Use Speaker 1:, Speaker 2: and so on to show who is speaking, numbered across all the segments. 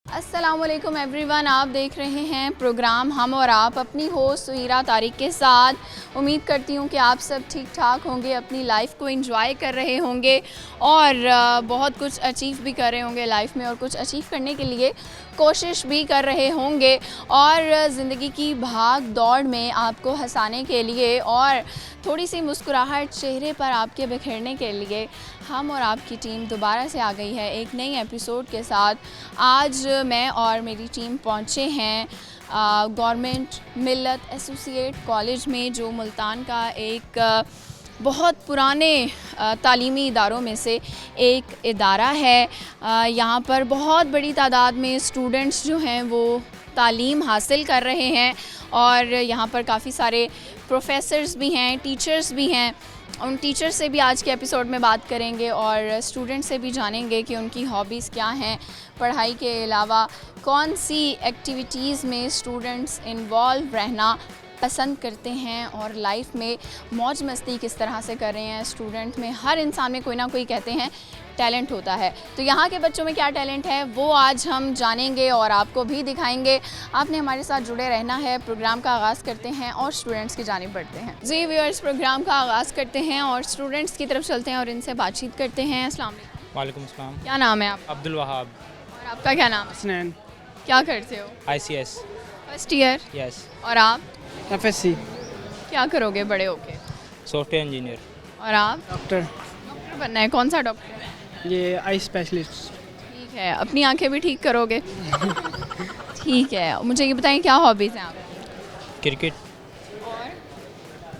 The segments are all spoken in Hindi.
Speaker 1: अस्सलामुअलैकुम एवरीवन, आप देख रहे हैं प्रोग्राम हम और आप, अपनी होस्ट सुहीरा तारिक के साथ। उम्मीद करती हूँ कि आप सब ठीक ठाक होंगे, अपनी लाइफ को एंजॉय कर रहे होंगे और बहुत कुछ अचीव भी कर रहे होंगे लाइफ में, और कुछ अचीव करने के लिए कोशिश भी कर रहे होंगे, और ज़िंदगी की भाग दौड़ में आपको हंसाने के लिए और थोड़ी सी मुस्कुराहट चेहरे पर आपके बिखेरने के लिए हम और आपकी टीम दोबारा से आ गई है एक नई एपिसोड के साथ। आज मैं और मेरी टीम पहुंचे हैं गवर्नमेंट मिल्लत एसोसिएट कॉलेज में, जो मुल्तान का एक बहुत पुराने तालीमी इदारों में से एक इदारा है। यहाँ पर बहुत बड़ी तादाद में स्टूडेंट्स जो हैं वो तालीम हासिल कर रहे हैं, और यहाँ पर काफ़ी सारे प्रोफेसर्स भी हैं, टीचर्स भी हैं। उन टीचर से भी आज के एपिसोड में बात करेंगे और स्टूडेंट से भी जानेंगे कि उनकी हॉबीज़ क्या हैं, पढ़ाई के अलावा कौन सी एक्टिविटीज़ में स्टूडेंट्स इन्वॉल्व रहना पसंद करते हैं, और लाइफ में मौज मस्ती किस तरह से कर रहे हैं। स्टूडेंट में, हर इंसान में कोई ना कोई कहते हैं टैलेंट होता है, तो यहाँ के बच्चों में क्या टैलेंट है वो आज हम जानेंगे और आपको भी दिखाएंगे। आपने हमारे साथ जुड़े रहना है। प्रोग्राम का आगाज़ करते हैं और स्टूडेंट्स की जानिब बढ़ते हैं। जी व्यूअर्स, प्रोग्राम का आगाज़ करते हैं और स्टूडेंट्स की तरफ चलते हैं और इनसे बातचीत करते हैं। अस्सलाम वालेकुम।
Speaker 2: वालेकुम अस्सलाम।
Speaker 1: क्या नाम है आप?
Speaker 2: अब्दुल वहाब।
Speaker 1: और आपका क्या नाम है?
Speaker 3: हसनैन।
Speaker 1: क्या करते हो?
Speaker 2: ICS।
Speaker 1: First year.
Speaker 2: यस।
Speaker 1: और आप
Speaker 3: FSC।
Speaker 1: क्या करोगे बड़े होके?
Speaker 2: Software engineer.
Speaker 1: और आप?
Speaker 3: डॉक्टर।
Speaker 1: डॉक्टर बनना है। कौन सा डॉक्टर?
Speaker 3: ये आई स्पेशलिस्ट।
Speaker 1: ठीक है, अपनी आंखें भी ठीक करोगे? ठीक है, मुझे ये बताएं क्या हॉबीज़ हैं आप?
Speaker 2: क्रिकेट।
Speaker 1: और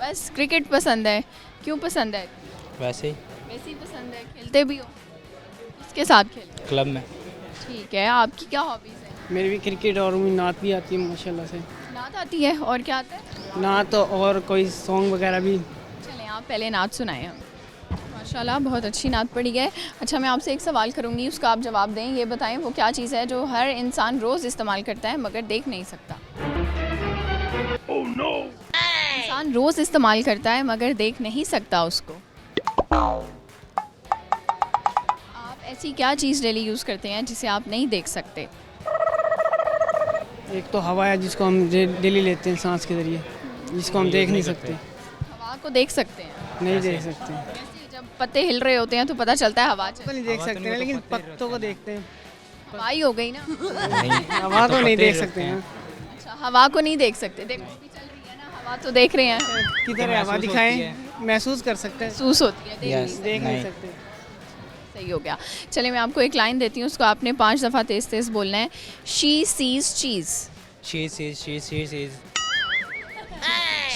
Speaker 1: बस क्रिकेट पसंद है? क्यों पसंद है?
Speaker 2: वैसे ही
Speaker 1: वैसे ही पसंद है। खेलते भी हो? किसके साथ खेलते हो?
Speaker 2: क्लब में।
Speaker 1: ठीक है, आपकी क्या हॉबीज़ है?
Speaker 3: मेरी भी क्रिकेट और मुझे नात भी आती है माशाल्लाह से।
Speaker 1: नात आती है? और क्या आता है?
Speaker 3: नात और कोई सॉन्ग वगैरह भी।
Speaker 1: चलें, आप पहले नात सुनाएं हम। माशाल्लाह, बहुत अच्छी नात पड़ी है। अच्छा, मैं आपसे एक सवाल करूंगी, उसका आप जवाब दें। ये बताएं वो क्या चीज़ है जो हर इंसान रोज़ इस्तेमाल करता है मगर देख नहीं सकता? oh, no! इंसान रोज़ इस्तेमाल करता है मगर देख नहीं सकता उसको। आप ऐसी क्या चीज़ डेली यूज़ करते हैं जिसे आप नहीं देख सकते?
Speaker 3: एक तो हवा है जिसको हम डेली लेते हैं सांस के ज़रिए, जिसको हम देख नहीं सकते।
Speaker 1: हवा को देख सकते हैं?
Speaker 3: नहीं देख सकते।
Speaker 1: कैसे? जब पत्ते हिल रहे होते हैं तो पता चलता है हवा चल
Speaker 3: तो नहीं देख सकते हैं, लेकिन पत्तों को देखते हैं।
Speaker 1: हवा ही हो गई ना।
Speaker 3: हवा तो नहीं देख सकते हैं।
Speaker 1: अच्छा, हवा को नहीं देख सकते। देखो अभी चल रही है ना हवा, तो देख रहे हैं।
Speaker 3: किधर है हवा? दिखाएं, महसूस कर सकते हैं,
Speaker 1: महसूस होती है,
Speaker 3: देख नहीं सकते।
Speaker 1: सही हो गया। चलिए, मैं आपको एक लाइन देती हूँ, उसको आपने 5 दफ़ा तेज़ तेज़ बोलना है। She sees cheese.
Speaker 2: She seize
Speaker 1: she sees cheese.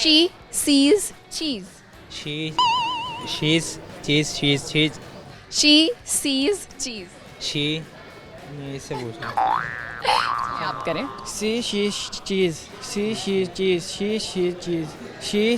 Speaker 1: She sees cheese.
Speaker 2: She इससे पूछना।
Speaker 1: आप करें।
Speaker 3: सी चीज़, सी चीज़, शी चीज़, शी।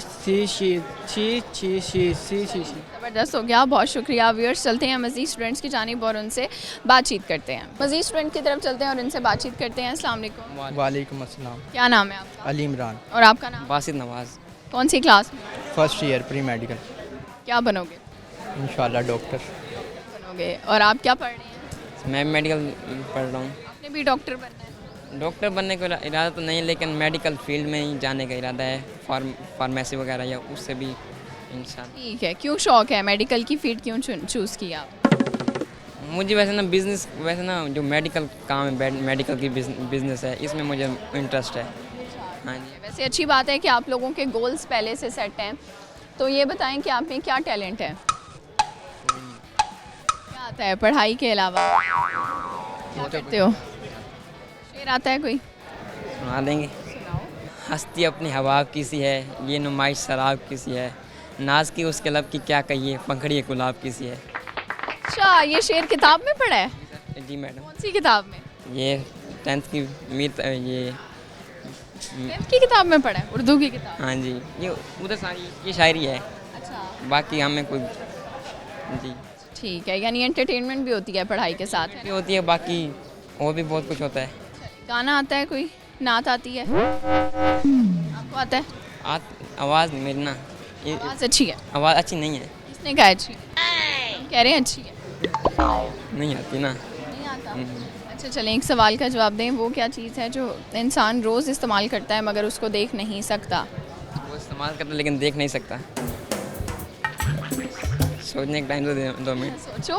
Speaker 1: ज़बरदस्त हो गया, बहुत शुक्रिया। व्यूअर्स, चलते हैं मज़ीद स्टूडेंट्स की जानिब और उनसे बातचीत करते हैं। मज़ीद स्टूडेंट की तरफ चलते हैं और उनसे बातचीत करते हैं। अस्सलाम वालेकुम।
Speaker 4: वालेकुम अस्सलाम।
Speaker 1: क्या नाम है आपका?
Speaker 4: अली इमरान।
Speaker 1: और आपका नाम?
Speaker 4: बासित नवाज़।
Speaker 1: कौन सी क्लास में?
Speaker 4: First year pre medical.
Speaker 1: क्या बनोगे?
Speaker 4: इंशाल्लाह डॉक्टर
Speaker 1: बनोगे। और आप क्या पढ़ रहे हैं?
Speaker 4: मैं मेडिकल पढ़ रहा हूँ।
Speaker 1: आपने भी डॉक्टर बनना है?
Speaker 4: डॉक्टर बनने का इरादा तो नहीं, लेकिन मेडिकल फील्ड में ही जाने का इरादा है, फार्मेसी वगैरह या उससे भी इंशाल्लाह।
Speaker 1: ठीक है, क्यों शौक है? मेडिकल की फील्ड क्यों चूज़ किया आप?
Speaker 4: मुझे वैसे ना बिज़नेस, वैसे ना जो मेडिकल काम है, मेडिकल की बिज़नेस है, इसमें मुझे इंटरेस्ट है। हाँ जी।
Speaker 1: वैसे अच्छी बात है कि आप लोगों के गोल्स पहले से सेट हैं। तो ये बताएं कि आप में क्या टैलेंट है? क्या आता है पढ़ाई के अलावा? क्या करते हो? शेर आता है कोई?
Speaker 4: सुना देंगे। हस्ती अपनी हवा किसी है, ये नुमाइश शराब किसी है, नाज की उसके लब की क्या कहिए, पंखड़ी गुलाब किसी है।
Speaker 1: अच्छा, ये शेर किताब में पढ़ा है?
Speaker 4: जी मैडम।
Speaker 1: कौन सी किताब में?
Speaker 4: ये 10th की ये
Speaker 1: 10th की किताब में पढ़ा है? उर्दू की किताब?
Speaker 4: हाँ जी, ये उधर सारी ये शायरी है,
Speaker 1: अच्छा,
Speaker 4: बाकी हमें कोई जी
Speaker 1: ठीक है। यानी एंटरटेनमेंट भी होती है पढ़ाई के साथ, है
Speaker 4: भी
Speaker 1: ना?
Speaker 4: होती है, बाकी और भी बहुत कुछ होता है।
Speaker 1: गाना आता है कोई? नात आती है? आपको आता है?
Speaker 4: आवाज़ मेरी ना,
Speaker 1: आवाज़ अच्छी है?
Speaker 4: आवाज़ अच्छी नहीं है।
Speaker 1: किसने कहा अच्छी है? हम कह रहे हैं अच्छी है।
Speaker 4: नहीं आती ना।
Speaker 1: नहीं आता? अच्छा, अच्छा चलें, एक सवाल का जवाब दें। वो क्या चीज़ है जो इंसान रोज़ इस्तेमाल करता है मगर उसको देख नहीं सकता?
Speaker 4: वो इस्तेमाल करता है लेकिन देख नहीं सकता। सोचने का टाइम तो 2 मिनट।
Speaker 1: सोचो,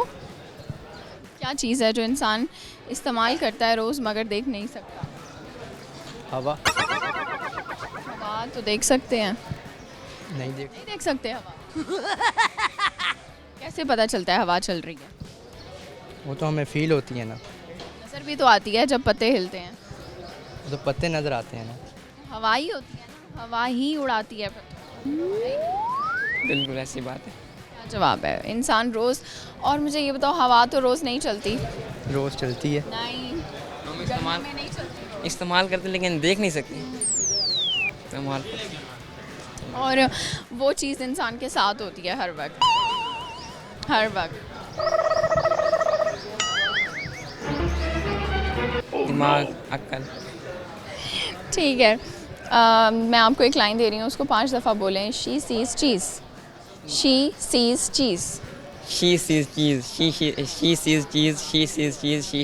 Speaker 1: क्या चीज़ है जो इंसान इस्तेमाल करता है रोज़ मगर देख नहीं सकता?
Speaker 2: हवा।
Speaker 1: हवा तो देख सकते हैं।
Speaker 2: नहीं
Speaker 1: नहीं देख सकते हवा? कैसे पता चलता है हवा चल रही है?
Speaker 2: वो तो हमें फील होती है ना,
Speaker 1: नज़र भी तो आती है जब पत्ते हिलते हैं।
Speaker 2: वो तो पत्ते नज़र आते हैं ना।
Speaker 1: हवा ही होती है ना, हवा ही उड़ाती है पत्तों।
Speaker 4: बिल्कुल ऐसी बात है।
Speaker 1: क्या जवाब है? इंसान रोज़। और मुझे ये बताओ, हवा तो रोज़ नहीं चलती।
Speaker 2: रोज़ चलती है।
Speaker 1: नहीं,
Speaker 4: हम
Speaker 1: गर्मी में नहीं चलती।
Speaker 4: इस्तेमाल करते लेकिन देख नहीं सकते। इस्तेमाल
Speaker 1: और वो चीज़ इंसान के साथ होती है हर वक्त, हर वक्त।
Speaker 4: दिमाग, अक्ल।
Speaker 1: ठीक है, मैं आपको एक लाइन दे रही हूँ, उसको 5 दफ़ा बोलें। She sees cheese, she sees cheese.
Speaker 4: She sees cheese. She sees cheese. She sees cheese. She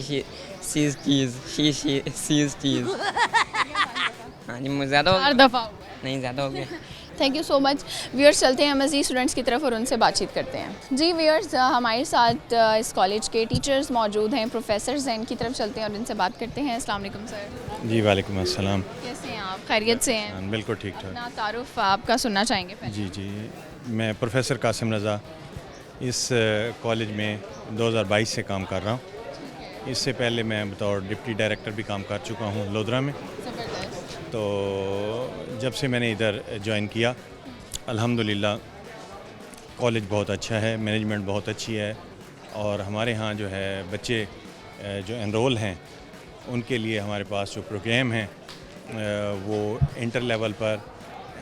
Speaker 4: sees cheese. She sees cheese. हाँ जी, मुझे ज़्यादा हो
Speaker 1: 4
Speaker 4: गया।
Speaker 1: दफ़ा हुआ है।
Speaker 4: नहीं, ज़्यादा हो गया।
Speaker 1: Thank you so much. Viewers, चलते हैं मज़ीद स्टूडेंट्स की तरफ और उनसे बातचीत करते हैं। जी व्यूअर्स, हमारे साथ इस कॉलेज के टीचर्स मौजूद हैं, प्रोफेसर्स हैं, इनकी तरफ चलते हैं और इनसे बात करते हैं। अस्सलाम वालेकुम सर।
Speaker 5: जी वालेकुम अस्सलाम।
Speaker 1: कैसे हैं आप? खैरियत से हैं?
Speaker 5: हाँ, बिल्कुल ठीक ठाक।
Speaker 1: अपना तारुफ आपका सुनना चाहेंगे पहले।
Speaker 5: जी जी, मैं प्रोफेसर कासिम रज़ा इस कॉलेज में 2022 से काम कर रहा हूँ। इससे पहले मैं बतौर डिप्टी डायरेक्टर भी काम कर चुका हूँ लोधरा में।
Speaker 1: ज़बरदस्त।
Speaker 5: तो जब से मैंने इधर ज्वाइन किया, अल्हम्दुलिल्लाह कॉलेज बहुत अच्छा है, मैनेजमेंट बहुत अच्छी है और हमारे यहाँ जो है बच्चे जो एनरोल हैं उनके लिए हमारे पास जो प्रोग्राम हैं वो इंटर लेवल पर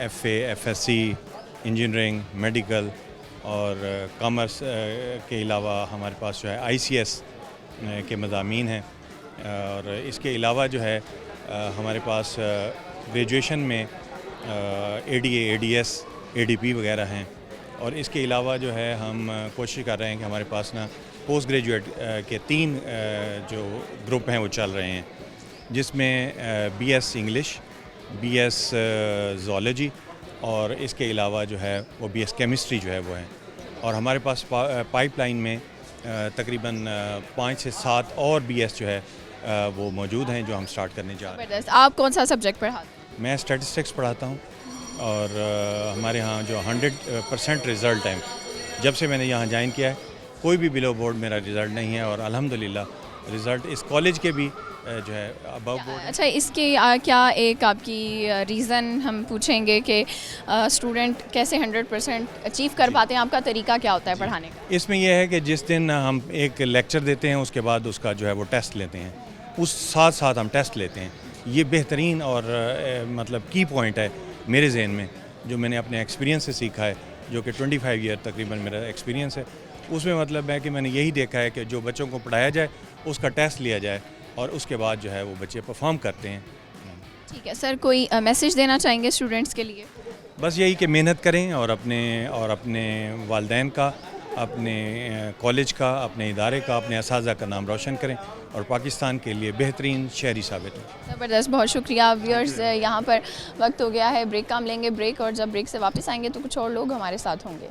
Speaker 5: FA, FSc, इंजीनियरिंग, मेडिकल और कॉमर्स के अलावा हमारे पास जो है ICS के मज़ामीन हैं। और इसके अलावा जो है हमारे पास ग्रेजुएशन में ADA, ADS, ADP वगैरह हैं। और इसके अलावा जो है हम कोशिश कर रहे हैं कि हमारे पास ना पोस्ट ग्रेजुएट के 3 जो ग्रुप हैं वो चल रहे हैं, जिसमें BS इंग्लिश, BS ज़ूलॉजी और इसके अलावा जो है वो BS केमिस्ट्री जो है वो है। और हमारे पास पाइपलाइन में तकरीबन 5 से 7 और BS जो है वो मौजूद हैं जो हम स्टार्ट करने जा रहे हैं।
Speaker 1: ज़बरदस्त। आप कौन सा सब्जेक्ट पढ़ाते हैं?
Speaker 5: मैं स्टैटिस्टिक्स पढ़ाता हूँ और हमारे यहाँ जो 100% रिज़ल्ट है, जब से मैंने यहाँ ज्वाइन किया है कोई भी बिलो बोर्ड मेरा रिज़ल्ट नहीं है और अल्हम्दुलिल्लाह रिज़ल्ट इस कॉलेज के भी जो है अबव बोर्ड।
Speaker 1: अच्छा, इसके क्या एक आपकी रीज़न हम पूछेंगे कि स्टूडेंट कैसे 100% अचीव कर पाते हैं? आपका तरीका क्या होता है पढ़ाने का?
Speaker 5: इसमें यह है कि जिस दिन हम एक लेक्चर देते हैं उसके बाद उसका जो है वो टेस्ट लेते हैं, उस साथ साथ हम टेस्ट लेते हैं। ये बेहतरीन और मतलब की पॉइंट है मेरे जहन में, जो मैंने अपने एक्सपीरियंस से सीखा है, जो कि 25 ईयर तकरीबन मेरा एक्सपीरियंस है। उसमें मतलब है कि मैंने यही देखा है कि जो बच्चों को पढ़ाया जाए उसका टेस्ट लिया जाए और उसके बाद जो है वो बच्चे परफॉर्म करते हैं।
Speaker 1: ठीक है सर, कोई मैसेज देना चाहेंगे स्टूडेंट्स के लिए?
Speaker 5: बस यही कि मेहनत करें और अपने वालिदैन का, अपने कॉलेज का, अपने इदारे का, अपने असातिज़ा का नाम रोशन करें और पाकिस्तान के लिए बेहतरीन शहरी साबित हों।
Speaker 1: ज़बरदस्त, बहुत शुक्रिया। व्यूअर्स, यहाँ पर वक्त हो गया है ब्रेक का, हम लेंगे ब्रेक और जब ब्रेक से वापस आएंगे तो कुछ और लोग हमारे साथ होंगे।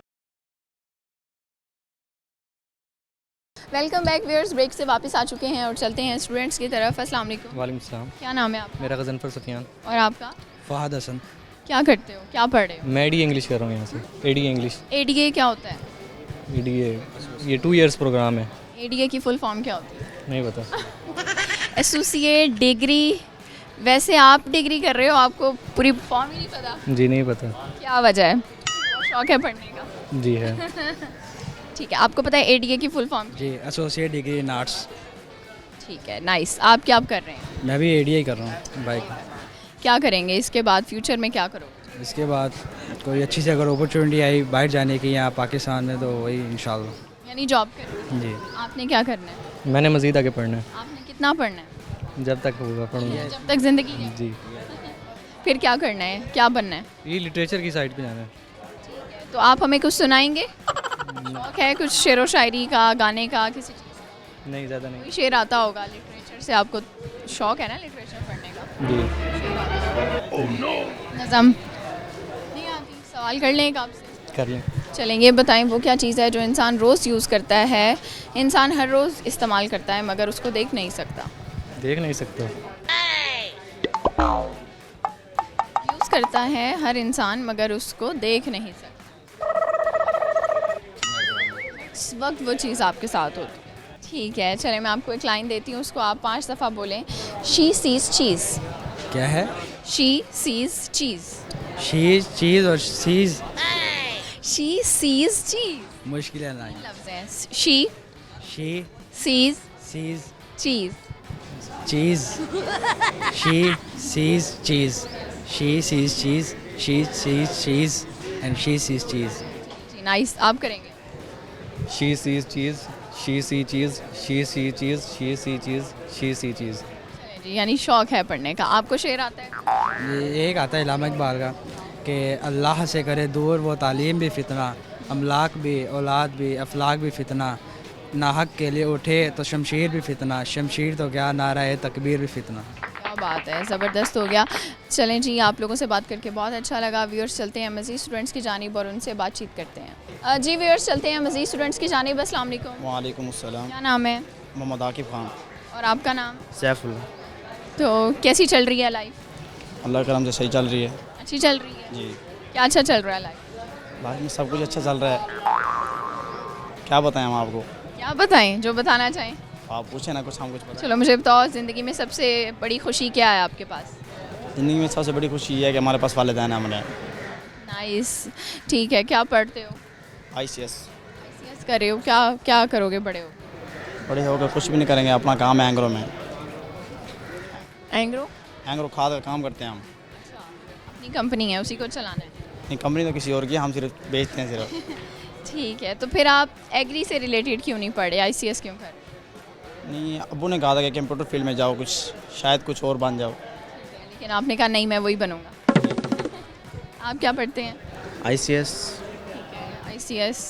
Speaker 1: वेलकम बैक व्यूअर्स, ब्रेक से वापस आ चुके हैं और चलते हैं स्टूडेंट्स की तरफ। अस्सलाम वालेकुम।
Speaker 2: वालेकुम सलाम।
Speaker 1: क्या नाम है आपका?
Speaker 2: मेरा गजनफर सुफियान।
Speaker 1: और आपका?
Speaker 2: फ़हाद हसन।
Speaker 1: क्या करते हो, क्या पढ़ रहे हो?
Speaker 2: मैं ADA इंग्लिश कर रहा हूँ यहाँ से। ADA English.
Speaker 1: ADA क्या होता है?
Speaker 2: ADA ये 2 इयर्स प्रोग्राम है।
Speaker 1: ADA की फुल फॉर्म क्या होती है?
Speaker 2: नहीं पता।
Speaker 1: Associate degree. वैसे आप डिग्री कर रहे हो, आपको पूरी फॉर्म ही नहीं पता?
Speaker 2: जी नहीं पता।
Speaker 1: क्या वजह है? शौक है पढ़ने का?
Speaker 2: जी है।
Speaker 1: ठीक है, आपको पता है ADA की फुल फॉर्म?
Speaker 6: जी, एसोसिएट डिग्री इन आर्ट्स।
Speaker 1: ठीक है, नाइस। आप क्या कर रहे हैं?
Speaker 6: मैं भी ADA ही कर रहा हूँ बाइक।
Speaker 1: क्या करेंगे इसके बाद, फ्यूचर में क्या करोगे?
Speaker 6: इसके बाद कोई अच्छी से अगर अपॉर्चुनिटी आई बाहर जाने की यहाँ पाकिस्तान में तो वही इंशाल्लाह।
Speaker 1: यानी जॉब करनी
Speaker 6: जी।
Speaker 1: है। आपने क्या करना है?
Speaker 2: मैंने मज़ीद आगे पढ़ना है,
Speaker 1: आपने कितना पढ़ना है?
Speaker 2: जब तक होगा पढ़ूंगा।
Speaker 1: जब तक ज़िंदगी है।
Speaker 2: जी।
Speaker 1: फिर क्या करना है, क्या बनना है?
Speaker 2: ये लिटरेचर की साइड पे जाना है।
Speaker 1: तो आप हमें कुछ सुनाएंगे? शौक है कुछ शेरो शायरी का, गाने का, किसी चीज़?
Speaker 2: नहीं ज़्यादा नहीं।
Speaker 1: कोई शेर आता होगा लिटरेचर से, आपको शौक है ना लिटरेचर पढ़ने का?
Speaker 2: जी
Speaker 1: नज़म नहीं आती? सवाल कर लें एक आपसे।
Speaker 2: कर लें।
Speaker 1: चलेंगे, बताएं वो क्या चीज़ है जो इंसान रोज़ यूज़ करता है, इंसान हर रोज़ इस्तेमाल करता है मगर उसको देख नहीं सकता?
Speaker 2: देख नहीं सकते।
Speaker 1: यूज़ करता है हर इंसान मगर उसको देख नहीं सकता। इस वक्त वो चीज़ आपके साथ होती है। ठीक है, चले मैं आपको एक लाइन देती हूँ, उसको आप 5 दफ़ा बोलें। शी सीज चीज़।
Speaker 6: क्या है?
Speaker 1: शी सीज चीज़।
Speaker 6: शीज चीज़ और सीज
Speaker 1: शी सीज चीज़
Speaker 6: मुश्किल है लाइन।
Speaker 1: लफ्ज़ है। She
Speaker 6: she
Speaker 1: sees
Speaker 6: sees
Speaker 1: cheese.
Speaker 6: Cheese she sees cheese she sees cheese she sees cheese and she sees cheese.
Speaker 1: जी नाइस, आप करेंगे।
Speaker 2: She sees cheese, she see cheese, she see cheese, she see cheese, she see cheese.
Speaker 1: चलिए जी, यानी शौक है पढ़ने का। आपको शेर आता है?
Speaker 6: ये एक आता है इलामा इकबाल का कि अल्लाह से करे दूर वो तालीम भी फितना, अमलाक भी औलाद भी अफलाक भी फितना, नाहक के लिए उठे तो शमशीर भी फितना, शमशीर तो क्या नारा तकबीर भी फितना।
Speaker 1: क्या बात है, ज़बरदस्त हो गया। चलें जी, आप लोगों से बात करके बहुत अच्छा लगा। व्यूअर्स चलते हैं मज़ीद स्टूडेंट्स की जानिब और उनसे बातचीत करते हैं। जी व्यूअर्स चलते हैं मज़ीद स्टूडेंट्स की जानिब। अस्सलाम वालेकुम।
Speaker 7: वालेकुम अस्सलाम।
Speaker 1: क्या नाम है?
Speaker 7: मोहम्मद आकिब खान।
Speaker 1: और आपका नाम?
Speaker 7: सैफुल।
Speaker 1: तो कैसी चल रही है लाइफ?
Speaker 7: अल्लाह करम से सही चल रही है
Speaker 1: अच्छी चल रही है?
Speaker 7: जी।
Speaker 1: क्या अच्छा चल रहा है लाइफ?
Speaker 7: लाइफ में सब कुछ अच्छा चल रहा है। क्या बताएं हम आपको?
Speaker 1: क्या बताएं, जो बताना चाहें।
Speaker 7: आप पूछे ना कुछ, हम कुछ बताएं।
Speaker 1: चलो मुझे बताओ, ज़िंदगी में सबसे बड़ी खुशी क्या है आपके पास?
Speaker 7: ज़िंदगी में सबसे बड़ी खुशी ये है कि हमारे पास वालिदैन हैं। हमारे
Speaker 1: नाइस, ठीक है। क्या पढ़ते हो?
Speaker 7: ICS
Speaker 1: ICS कर रहे हो? क्या क्या करोगे बड़े हो?
Speaker 7: बड़े होकर कुछ भी नहीं करेंगे, अपना काम है एंग्रो में।
Speaker 1: एंग्रो
Speaker 7: एंग्रो खाद का काम करते हैं हम।
Speaker 1: अपनी कंपनी है, उसी को चलाना है?
Speaker 7: नहीं, कंपनी तो किसी और की है, हम सिर्फ बेचते हैं सिर्फ।
Speaker 1: ठीक है, तो फिर आप एग्री से रिलेटेड क्यों नहीं पढ़े, ICS क्यों कर?
Speaker 7: नहीं, अब्बू ने कहा था कि कंप्यूटर फील्ड में जाओ, कुछ शायद कुछ और बन जाओ।
Speaker 1: लेकिन आपने कहा नहीं, मैं वही बनूंगा। आप क्या पढ़ते हैं?
Speaker 8: ICS।
Speaker 1: ठीक है, ICS।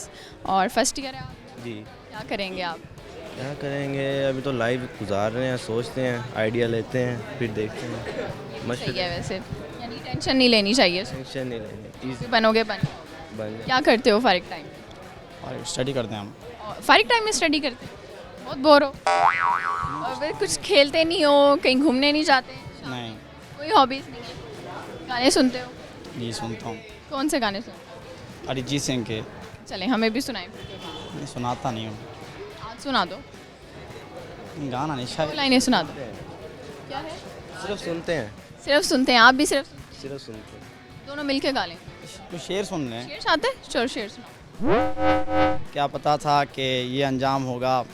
Speaker 1: और फर्स्ट ईयर है आप?
Speaker 8: जी।
Speaker 1: क्या करेंगे आप?
Speaker 8: क्या करेंगे, अभी तो लाइव गुजार रहे हैं, सोचते हैं, आइडिया लेते हैं, फिर देखते हैं।
Speaker 1: सही है वैसे, यानी टेंशन नहीं लेनी चाहिए।
Speaker 8: टेंशन नहीं लेनी,
Speaker 1: जो बनोगे बन
Speaker 8: बन
Speaker 1: क्या करते हो फारिग टाइम?
Speaker 7: और स्टडी करते हैं हम।
Speaker 1: और फारिग टाइम में स्टडी करते हो? बहुत बोर हो और फिर कुछ खेलते नहीं हो, कहीं घूमने नहीं जाते?
Speaker 7: नहीं।
Speaker 1: कोई हॉबीज़ नहीं है? गाने सुनते हो?
Speaker 7: जी सुनता हूँ।
Speaker 1: कौन से गाने सुनते हो?
Speaker 7: अरिजीत सिंह के।
Speaker 1: चले हमें भी सुनाए।
Speaker 7: नहीं, सुनाता नहीं हूँ।
Speaker 1: आज सुना दो,
Speaker 7: गाना नहीं, शायद
Speaker 1: लाइनें सुना दो। क्या है?
Speaker 8: सिर्फ सुनते हैं,
Speaker 1: सिर्फ सुनते हैं? आप भी सिर्फ
Speaker 8: सिर्फ सुनते हैं।
Speaker 1: दोनों मिलके गा लें।
Speaker 7: कुछ शेर सुन लें।
Speaker 1: शेर आते हैं? चलो शेर सुनाओ।
Speaker 7: क्या पता था कि ये अंजाम होगा,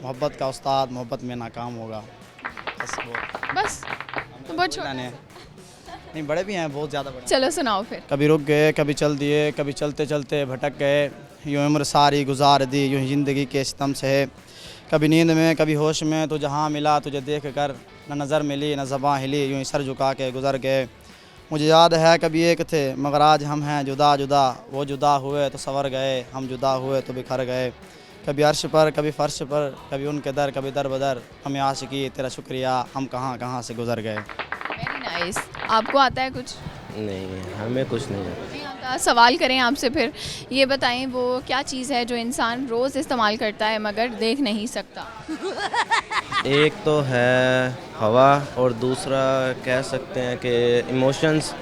Speaker 7: मोहब्बत का उस्ताद मोहब्बत में नाकाम होगा।
Speaker 1: बस तो बहुत छोटा।
Speaker 7: नहीं, बड़े भी हैं, बहुत ज़्यादा बड़े।
Speaker 1: चलो सुनाओ फिर।
Speaker 7: कभी रुक गए, कभी चल दिए, कभी चलते चलते भटक गए, यूँ उम्र सारी गुजार दी, यूँ ही ज़िंदगी के सितम सहे। कभी नींद में कभी होश में तो जहाँ मिला तुझे देख कर, न नज़र मिली न ज़बां हिली, यूँ ही सर झुका के गुजर गए। मुझे याद है कभी एक थे मगर आज हम हैं जुदा जुदा, वो जुदा हुए तो संवर गए, हम जुदा हुए तो बिखर गए। कभी अर्श पर कभी फ़र्श पर, कभी उनके दर कभी दर बदर, हमें आशिकी तेरा शुक्रिया, हम कहाँ कहाँ से गुजर गए।
Speaker 1: Very nice. आपको आता है कुछ?
Speaker 8: नहीं, हमें कुछ नहीं आता।
Speaker 1: नहीं आता। सवाल करें आपसे फिर, ये बताएं वो क्या चीज़ है जो इंसान रोज़ इस्तेमाल करता है मगर देख नहीं सकता?
Speaker 8: एक तो है हवा और दूसरा कह सकते हैं कि इमोशंस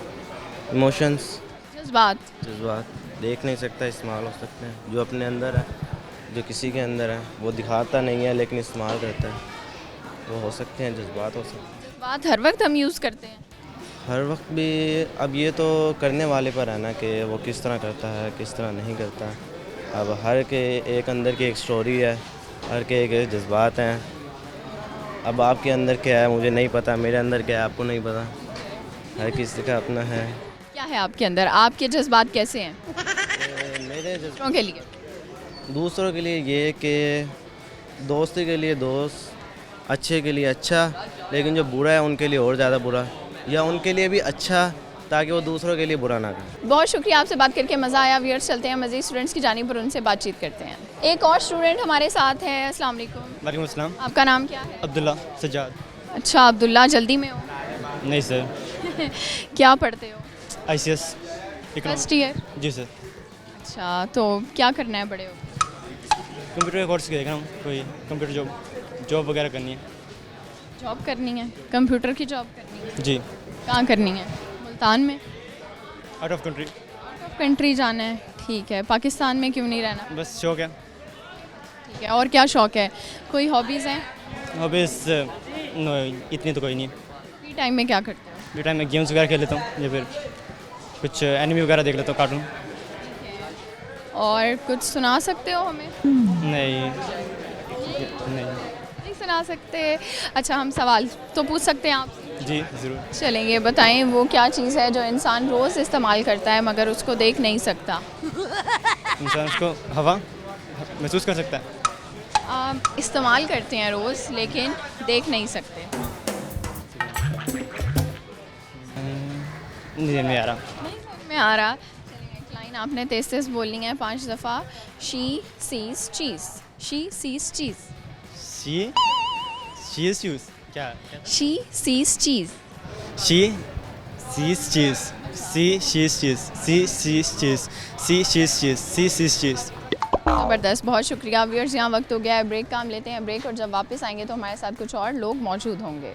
Speaker 1: जज्बात।
Speaker 8: जज्बात देख नहीं सकता, इस्तेमाल हो सकते हैं। जो अपने अंदर है, जो किसी के अंदर है, वो दिखाता नहीं है लेकिन इस्तेमाल करता है, वो हो सकते हैं, जज्बात हो सकते हैं।
Speaker 1: जज्बात हर वक्त हम यूज़ करते हैं?
Speaker 8: हर वक्त भी। अब ये तो करने वाले पर है ना कि वो किस तरह करता है, किस तरह नहीं करता। अब हर के एक अंदर की एक स्टोरी है, हर के एक जज्बात हैं। अब आपके अंदर क्या है मुझे नहीं पता, मेरे अंदर क्या है आपको नहीं पता, हर किसी का अपना है।
Speaker 1: क्या है आपके अंदर? आपके जज्बात कैसे हैं
Speaker 8: मेरे
Speaker 1: दूसरों के लिए?
Speaker 8: दूसरों के लिए ये कि दोस्ती के लिए दोस्त, अच्छे के लिए अच्छा, लेकिन जो बुरा है उनके लिए और ज़्यादा बुरा, या उनके लिए भी अच्छा ताकि वो दूसरों के लिए बुरा ना करे।
Speaker 1: बहुत शुक्रिया, आपसे बात करके मज़ा आया। व्यूअर्स चलते हैं मज़ीद स्टूडेंट्स की जानिब पर उनसे बातचीत करते हैं। एक और स्टूडेंट हमारे साथ है। अस्सलाम वालेकुम।
Speaker 9: वालेकुम अस्सलाम।
Speaker 1: आपका नाम क्या है?
Speaker 9: अब्दुल्ला सज्जाद।
Speaker 1: अच्छा अब्दुल्ला, जल्दी में हो?
Speaker 9: नहीं सर,
Speaker 1: क्या पढ़ते हो?
Speaker 9: ICS
Speaker 1: first year.
Speaker 9: जी सर।
Speaker 1: अच्छा, तो क्या करना है बड़े हो?
Speaker 9: कंप्यूटर का कोर्स देख रहा हूँ, कोई कंप्यूटर जॉब वगैरह करनी है।
Speaker 1: जॉब करनी है? कंप्यूटर की जॉब करनी है?
Speaker 9: जी।
Speaker 1: कहाँ करनी है? मुल्तान में?
Speaker 9: Out of country.
Speaker 1: Out of country जाना है, ठीक है। पाकिस्तान में क्यों नहीं रहना?
Speaker 9: बस शौक है।
Speaker 1: ठीक है, और क्या शौक़ है? कोई हॉबीज़ हैं?
Speaker 9: हॉबीज़ इतनी तो कोई नहीं।
Speaker 1: फ्री टाइम में क्या करते हो?
Speaker 9: फ्री टाइम में गेम्स वगैरह खेल लेता हूँ या फिर कुछ एनिमी वगैरह देख लेता हूँ, कार्टून।
Speaker 1: और कुछ सुना सकते हो हमें?
Speaker 9: नहीं।
Speaker 1: नहीं सुना सकते। अच्छा, हम सवाल तो पूछ सकते हैं आपसे?
Speaker 9: जी ज़रूर।
Speaker 1: चलेंगे, बताएं वो क्या चीज़ है जो इंसान रोज़ इस्तेमाल करता है मगर उसको देख नहीं सकता?
Speaker 9: इंसान उसको हवा महसूस कर सकता है।
Speaker 1: आप इस्तेमाल करते हैं रोज़ लेकिन देख नहीं सकते।
Speaker 9: नहीं आ रहा।
Speaker 1: नहीं समझ में आ रहा। चलिए, एक लाइन आपने तेज़ तेज़ बोलनी है 5 दफ़ा। She sees cheese. She sees cheese.
Speaker 9: She is cheese क्या?
Speaker 1: She sees cheese.
Speaker 9: She sees cheese. See she's cheese. See sees cheese. See she's cheese. See sees cheese.
Speaker 1: ज़बरदस्त, बहुत शुक्रिया। व्यूअर्स, यहाँ वक्त हो गया है ब्रेक का, हम लेते हैं ब्रेक और जब वापस आएंगे तो हमारे साथ कुछ और लोग मौजूद होंगे।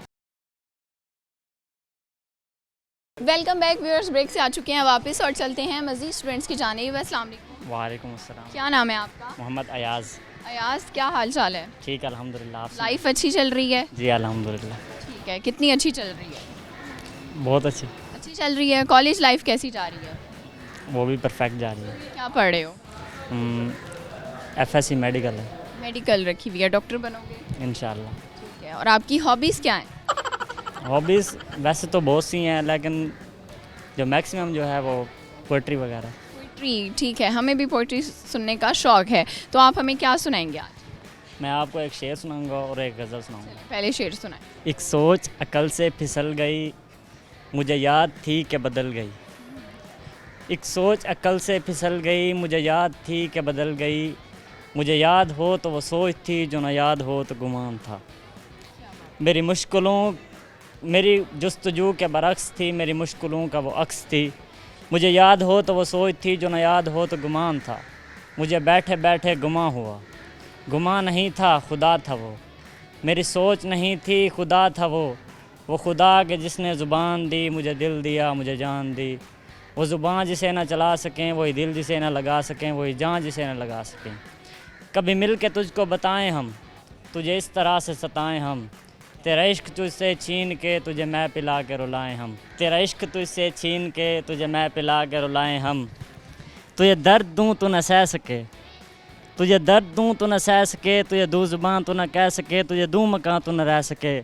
Speaker 1: वेलकम बैक व्यूअर्स, ब्रेक से आ चुके हैं वापस और चलते हैं मज़ीद स्टूडेंट्स की जानिब। अस्सलाम वालेकुम।
Speaker 10: वालेकुम अस्सलाम।
Speaker 1: क्या नाम है आपका?
Speaker 10: मोहम्मद अयाज़।
Speaker 1: अयाज़, क्या हाल चाल है?
Speaker 10: ठीक अल्हम्दुलिल्लाह। आप
Speaker 1: लाइफ अच्छी चल रही है?
Speaker 10: जी अल्हम्दुलिल्लाह।
Speaker 1: ठीक है, कितनी अच्छी चल रही है?
Speaker 10: बहुत अच्छी।
Speaker 1: अच्छी चल रही है। कॉलेज लाइफ कैसी जा रही है?
Speaker 10: वो भी परफेक्ट जा रही है।
Speaker 1: क्या पढ़ रहे हो?
Speaker 10: FSC मेडिकल है।
Speaker 1: मेडिकल रखी हुई है, डॉक्टर बनोगे?
Speaker 10: इंशाल्लाह।
Speaker 1: ठीक है, और आपकी हॉबीज़ क्या हैं?
Speaker 10: हॉबीज़ वैसे तो बहुत सी हैं लेकिन जो मैक्सिमम जो है वो पोइट्री वगैरह।
Speaker 1: पोइट्री, ठीक है। हमें भी पोइट्री सुनने का शौक़ है, तो आप हमें क्या सुनाएंगे आज?
Speaker 10: मैं आपको एक शेर सुनाऊंगा और एक गज़ल सुनाऊंगा।
Speaker 1: पहले शेर सुनाएं।
Speaker 10: एक सोच अकल से फिसल गई, मुझे याद थी कि बदल गई। एक सोच अकल से फिसल गई, मुझे याद थी कि बदल गई। मुझे याद हो तो वो सोच थी, जो ना याद हो तो गुमान था। मेरी मुश्किलों मेरी जुस्तजू के बरक्स थी, मेरी मुश्किलों का वो अक्स थी। मुझे याद हो तो वो सोच थी, जो ना याद हो तो गुमान था। मुझे बैठे बैठे गुमा हुआ, गुमा नहीं था खुदा था वो। मेरी सोच नहीं थी खुदा था वो खुदा के जिसने ज़ुबान दी, मुझे दिल दिया, मुझे जान दी। वो ज़ुबान जिसे ना चला सकें, वही दिल जिसे ना लगा सकें, वही जान जिसे ना लगा सकें। कभी मिल के तुझको बताएं हम, तुझे इस तरह से सताएं हम। तेरा इश्क तुझसे छीन के तुझे मैं पिला के रुलाएं हम। तेरा इश्क तुझसे छीन के तुझे मैं पिला के रुलाएं हम। तुझे दर्द दूँ तो न सह सके, तुझे दर्द दूँ तो न सह सके। तुझे दूँ ज़ुबान तो न कह सके, तुझे दूँ मकान तो न रह सके।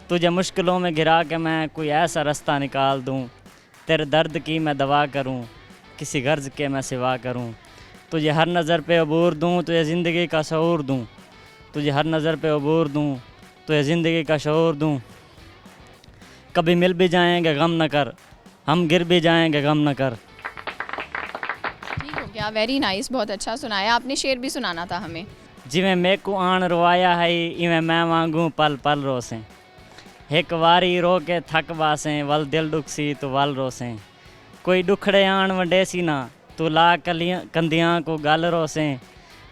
Speaker 10: तुझे मुश्किलों में गिरा के मैं कोई ऐसा रास्ता निकाल दूँ। तेरे दर्द की मैं दवा करूँ, किसी गर्ज के मैं सिवा करूँ। तुझे हर नज़र पे अबूर दूँ, तुझे ज़िंदगी का शऊर दूँ। तुझे हर नज़र पे अबूर दूँ, तुझे ज़िंदगी का शऊर दूँ। कभी मिल भी जाएंगे गम न कर, हम गिर भी जाएंगे गम न कर।
Speaker 1: ठीक हो गया, वेरी नाइस, बहुत अच्छा सुनाया। आपने शेर भी सुनाना था हमें।
Speaker 10: जिवें मेकू आन रोवाया है, इवें मैं मांगू पल पल रोसें। एक वारी रो के थक बासें, वल दिल दुखसी तो वल रोसें। कोई दुखड़े आन वडेसी ना, तू ला कलियां कंदियां को गल रोसें।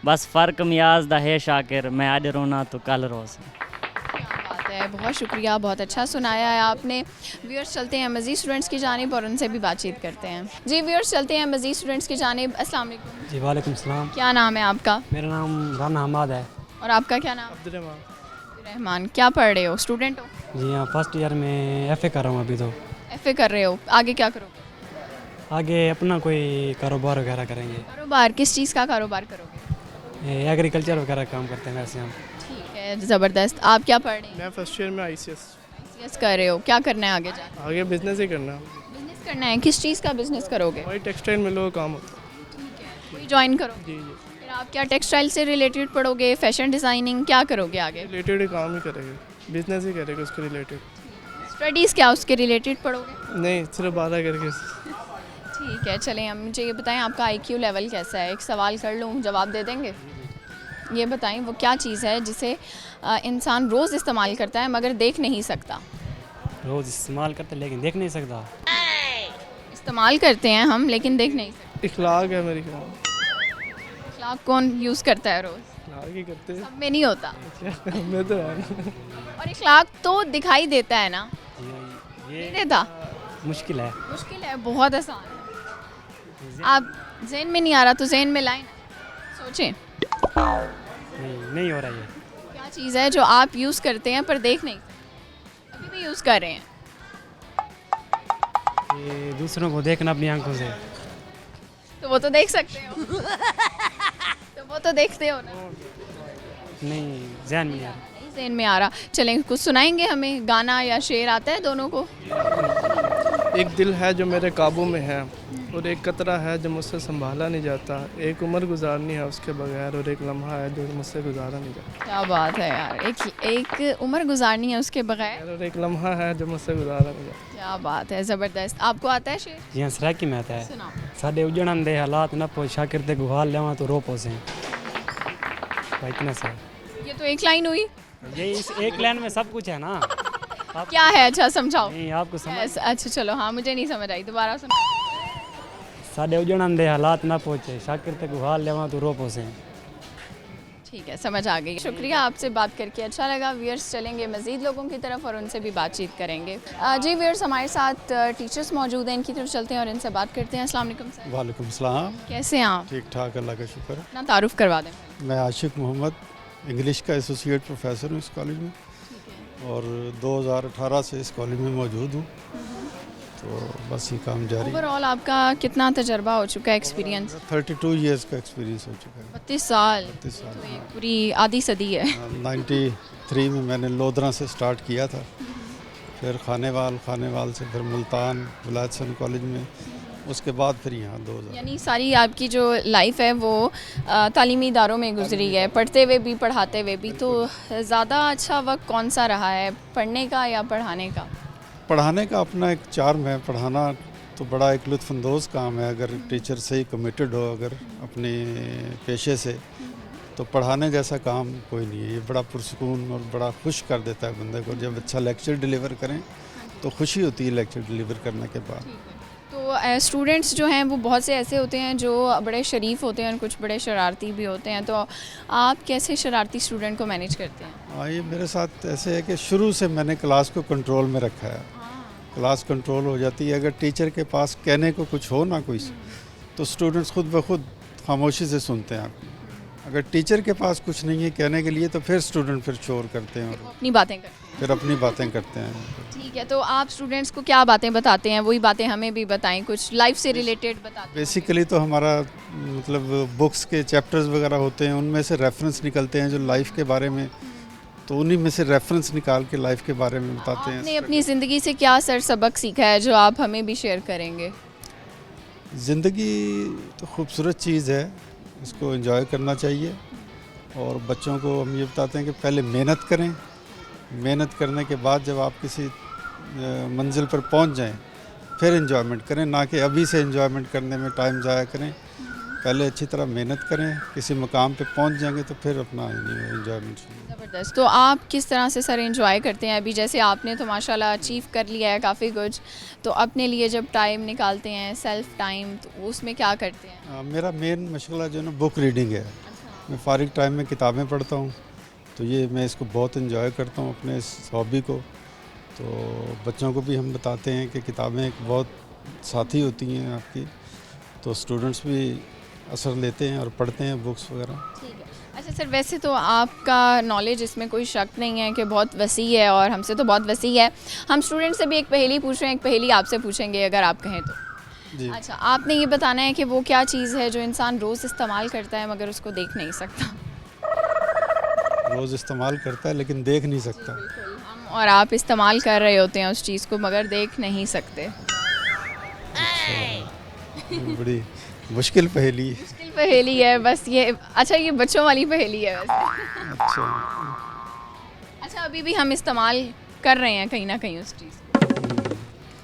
Speaker 10: बस फ़र्क मियाज दा है शाकिर, मैं आज रोना तो कल रोसें।
Speaker 1: क्या बात है, बहुत शुक्रिया, बहुत अच्छा सुनाया है आपने। व्यूअर्स चलते हैं मज़ीद स्टूडेंट्स की जानिब और उनसे भी बातचीत करते हैं। जी व्यूअर्स चलते हैं मज़ीद स्टूडेंट्स की जानिब। अस्सलाम वालेकुम।
Speaker 3: जी वालेकुम सलाम।
Speaker 1: क्या नाम है आपका?
Speaker 3: मेरा नाम राना हमाद है।
Speaker 1: और आपका क्या नाम? अब्दुर्रहमान। क्या पढ़ रहे हो, स्टूडेंट हो?
Speaker 3: जी हाँ, फर्स्ट ईयर में FA कर रहा हूँ अभी तो।
Speaker 1: FA कर रहे हो, आगे क्या करोगे?
Speaker 3: आगे अपना कोई कारोबार वगैरह करेंगे।
Speaker 1: कारोबार, किस चीज़ का कारोबार करोगे?
Speaker 3: एग्रीकल्चर वगैरह काम करते हैं वैसे हम।
Speaker 1: ठीक है, ज़बरदस्त। आप क्या पढ़ रहे हैं?
Speaker 11: मैं फर्स्ट ईयर में ICS
Speaker 1: कर रहे हो, क्या करना है आगे जाकर?
Speaker 11: आगे बिजनेस ही करना है।
Speaker 1: बिजनेस करना है, किस चीज़ का बिजनेस करोगे?
Speaker 11: वही टेक्सटाइल में लोग काम होता
Speaker 1: ठीक है, कोई ज्वाइन करोगे?
Speaker 11: जी जी,
Speaker 1: फिर आप क्या टेक्सटाइल से रिलेटेड पढ़ोगे, फैशन डिज़ाइनिंग, क्या करोगे आगे?
Speaker 11: रिलेटेड ही काम ही करेंगे, बिजनेस ही करेंगे उसके रिलेटेड।
Speaker 1: स्टडीज़ क्या उसके रिलेटेड पढ़ोगे?
Speaker 11: नहीं, सिर्फ 12 करके।
Speaker 1: ठीक है, चलें, अब मुझे ये बताएं आपका IQ लेवल कैसा है? एक सवाल कर लूँ, जवाब दे देंगे? ये बताएं वो क्या चीज़ है जिसे इंसान रोज़ इस्तेमाल करता है मगर देख नहीं सकता?
Speaker 3: रोज़ इस्तेमाल करते लेकिन देख नहीं सकता।
Speaker 1: इस्तेमाल करते हैं हम लेकिन देख नहीं सकते।
Speaker 11: इखलाक है मेरी ख्याल।
Speaker 1: इखलाक कौन यूज़ करता है रोज़?
Speaker 11: इखलाक ही करते हैं।
Speaker 1: सब में नहीं होता।
Speaker 11: मैं तो है ना।
Speaker 1: और इखलाक तो दिखाई देता है ना?
Speaker 3: ये
Speaker 1: नहीं देता?
Speaker 3: मुश्किल है।
Speaker 1: मुश्किल है, बहुत आसान है। आप ज़हन में नहीं आ रहा तो ज़हन में लाएं, सोचें
Speaker 3: नहीं हो रहा ये।
Speaker 1: क्या चीज़ है जो आप यूज़ करते हैं पर देख नहीं सकते, अभी भी यूज़ कर रहे हैं?
Speaker 3: ये दूसरों को देखना अपनी आंखों से।
Speaker 1: तो वो तो देख सकते हो। तो वो तो देखते हो ना।
Speaker 3: नहीं, ज़हन में नहीं आ रहा।
Speaker 1: नहीं ज़हन में आ रहा। चलें, कुछ सुनाएंगे हमें, गाना या शेर आता है दोनों को?
Speaker 11: एक दिल है जो मेरे काबू में है और एक कतरा है जो मुझसे संभाला नहीं जाता। एक उम्र गुजारनी है उसके बगैर और एक लम्हा है जो मुझसे गुजारा नहीं जाता।
Speaker 1: क्या बात है यार, एक उम्र गुजारनी है उसके बगैर
Speaker 11: और एक लम्हा है जो मुझसे गुजारा नहीं जाता।
Speaker 1: क्या बात है, ज़बरदस्त। आपको आता है शेर?
Speaker 3: जी हाँ, सराकी में आता है।
Speaker 1: सुनाओ।
Speaker 3: साडे उजड़न दे हालात न पो शाकिर ते गुहाल लेवा तो रो पोसे। भाई इतना सा।
Speaker 1: ये तो एक लाइन हुई।
Speaker 3: ये इस एक लाइन में सब कुछ है ना।
Speaker 1: क्या है, अच्छा समझाओ।
Speaker 3: नहीं, आपको समझ।
Speaker 1: अच्छा चलो, हाँ मुझे नहीं समझ आई, दोबारा सुनाओ।
Speaker 3: साडे उजड़न दे हालात न पहुँचे शाकिर ते गुहाल लेवा तो रो पोसे।
Speaker 1: ठीक है, समझ आ गई। शुक्रिया, आपसे बात करके अच्छा लगा। व्यूअर्स चलेंगे मज़ीद लोगों की तरफ और उनसे भी बातचीत करेंगे। जी व्यूअर्स, हमारे साथ टीचर्स मौजूद हैं, इनकी तरफ चलते हैं और इनसे बात करते हैं। अस्सलाम वालेकुम सर।
Speaker 12: वालेकुम सलाम।
Speaker 1: कैसे हैं आप?
Speaker 12: ठीक ठाक, अल्लाह का शुक्र।
Speaker 1: अपना तारुफ करवा दें।
Speaker 12: मैं आशिक मोहम्मद, इंग्लिश का एसोसिएट प्रोफेसर हूँ इस कॉलेज में और 2018 से इस कॉलेज में मौजूद हूँ, तो बस ये काम जारी।
Speaker 1: ओवरऑल आपका कितना तजर्बा हो चुका है, एक्सपीरियंस?
Speaker 12: 32 इयर्स का एक्सपीरियंस हो चुका है।
Speaker 1: 32 साल।
Speaker 12: 32 साल।
Speaker 1: तो ये पूरी आधी सदी है।
Speaker 12: 93 में मैंने लोधरा से स्टार्ट किया था, फिर खानेवाल से फिर मुल्तान विलायत सन कॉलेज में, उसके बाद फिर यहाँ 2000।
Speaker 1: यानी सारी आपकी जो लाइफ है वो तालीमी इदारों में गुजरी है, पढ़ते हुए भी पढ़ाते हुए भी। तो ज़्यादा अच्छा वक्त कौन सा रहा है, पढ़ने का या पढ़ाने का?
Speaker 12: पढ़ाने का अपना एक चार्म है। पढ़ाना तो बड़ा एक लुत्फ़अंदोज़ काम है, अगर टीचर सही कमिटेड हो अगर अपने पेशे से, तो पढ़ाने जैसा काम कोई नहीं है। ये बड़ा पुरसुकून और बड़ा खुश कर देता है बंदे को। जब अच्छा लेक्चर डिलीवर करें तो खुशी होती है लेक्चर डिलीवर करने के बाद।
Speaker 1: तो स्टूडेंट्स जो हैं वो बहुत से ऐसे होते हैं जो बड़े शरीफ होते हैं और कुछ बड़े शरारती भी होते हैं, तो आप कैसे शरारती स्टूडेंट को मैनेज करते हैं?
Speaker 12: हाँ, ये मेरे साथ ऐसे है कि शुरू से मैंने क्लास को कंट्रोल में रखा है। क्लास कंट्रोल हो जाती है अगर टीचर के पास कहने को कुछ हो ना कोई, तो स्टूडेंट्स खुद ब खुद खामोशी से सुनते हैं आपकी। अगर टीचर के पास कुछ नहीं है कहने के लिए तो फिर स्टूडेंट फिर शोर करते हैं और
Speaker 1: अपनी बातें करते हैं।
Speaker 12: फिर अपनी बातें करते हैं।
Speaker 1: ठीक है, तो आप स्टूडेंट्स को क्या बातें बताते हैं? वही बातें हमें भी बताएं, कुछ लाइफ से रिलेटेड बताते हैं।
Speaker 12: बेसिकली तो हमारा मतलब बुक्स के चैप्टर्स वगैरह होते हैं, उनमें से रेफरेंस निकलते हैं जो लाइफ के बारे में, तो उन्हीं में से रेफरेंस निकाल के लाइफ के बारे में बताते हैं।
Speaker 1: आपने अपनी ज़िंदगी से क्या सर सबक सीखा है जो आप हमें भी शेयर करेंगे?
Speaker 12: ज़िंदगी तो खूबसूरत चीज़ है, इसको एंजॉय करना चाहिए और बच्चों को हम ये बताते हैं कि पहले मेहनत करें, मेहनत करने के बाद जब आप किसी मंजिल पर पहुंच जाएं फिर एंजॉयमेंट करें, ना कि अभी से एंजॉयमेंट करने में टाइम ज़ाया करें। पहले अच्छी तरह मेहनत करें, किसी मकाम पे पहुंच जाएंगे तो फिर अपना एंजॉयमेंट।
Speaker 1: ज़बरदस्त। तो आप किस तरह से सर एंजॉय करते हैं? अभी जैसे आपने तो माशाल्लाह अचीव कर लिया है काफ़ी कुछ, तो अपने लिए जब टाइम निकालते हैं, सेल्फ टाइम, तो उसमें क्या करते हैं?
Speaker 12: मेरा मेन मशगला जो है ना बुक रीडिंग है। मैं फ़ारिग टाइम में किताबें पढ़ता हूँ, तो ये मैं इसको बहुत एंजॉय करता हूँ अपने इस हॉबी को। तो बच्चों को भी हम बताते हैं कि किताबें एक बहुत साथी होती हैं आपकी, तो स्टूडेंट्स भी असर लेते हैं और पढ़ते हैं बुक्स वगैरह।
Speaker 1: ठीक है। अच्छा सर, वैसे तो आपका नॉलेज इसमें कोई शक नहीं है कि बहुत वसी है और हमसे तो बहुत वसी है। हम स्टूडेंट से भी एक पहेली पूछ रहे हैं, एक पहेली आपसे पूछेंगे अगर आप कहें तो।
Speaker 12: जी।
Speaker 1: अच्छा, आपने ये बताना है कि वो क्या चीज़ है जो इंसान रोज़ इस्तेमाल करता है मगर उसको देख नहीं सकता?
Speaker 12: रोज़ इस्तेमाल करता है लेकिन देख नहीं सकता।
Speaker 1: हम और आप इस्तेमाल कर रहे होते हैं उस चीज़ को मगर देख नहीं सकते।
Speaker 12: बड़ी मुश्किल पहेली।
Speaker 1: मुश्किल पहेली है बस ये। अच्छा, ये बच्चों वाली पहेली है वैसे। अच्छा, अभी भी हम इस्तेमाल कर रहे हैं कहीं ना कहीं उस चीज़ को।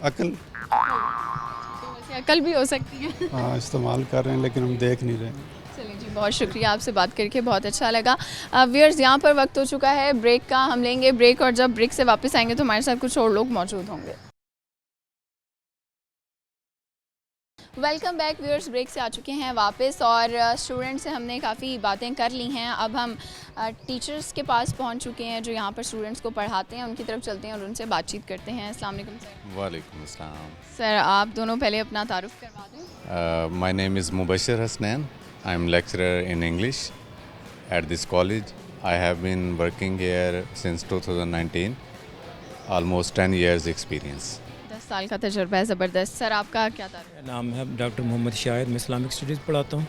Speaker 12: अकल।
Speaker 1: तो वैसे अकल भी हो सकती है।
Speaker 12: हाँ, इस्तेमाल कर रहे हैं लेकिन हम देख नहीं रहे।
Speaker 1: चलिए जी, बहुत शुक्रिया, आपसे बात करके बहुत अच्छा लगा। व्यूअर्स, यहाँ पर वक्त हो चुका है ब्रेक का, हम लेंगे ब्रेक और जब ब्रेक से वापस आएंगे तो हमारे साथ कुछ और लोग मौजूद होंगे। वेलकम बैक व्यूअर्स, ब्रेक से आ चुके हैं वापस और स्टूडेंट से हमने काफ़ी बातें कर ली हैं। अब हम टीचर्स के पास पहुंच चुके हैं जो यहाँ पर स्टूडेंट्स को पढ़ाते हैं, उनकी तरफ चलते हैं और उनसे बातचीत करते हैं। अस्सलाम वालेकुम सर।
Speaker 13: वालेकुम अस्सलाम।
Speaker 1: सर, आप दोनों पहले अपना तारुफ करवा दें।
Speaker 13: My name is Mubashir Hasnain. I am lecturer in English at this college. I have been working here since 2019. Almost 10 years experience.
Speaker 1: 10 साल का तजुर्बा है, ज़बरदस्त। सर, आपका क्या तारुफ?
Speaker 14: मेरा नाम है डॉक्टर मोहम्मद शाहिद। मैं इस्लामिक स्टडीज़ पढ़ाता हूँ।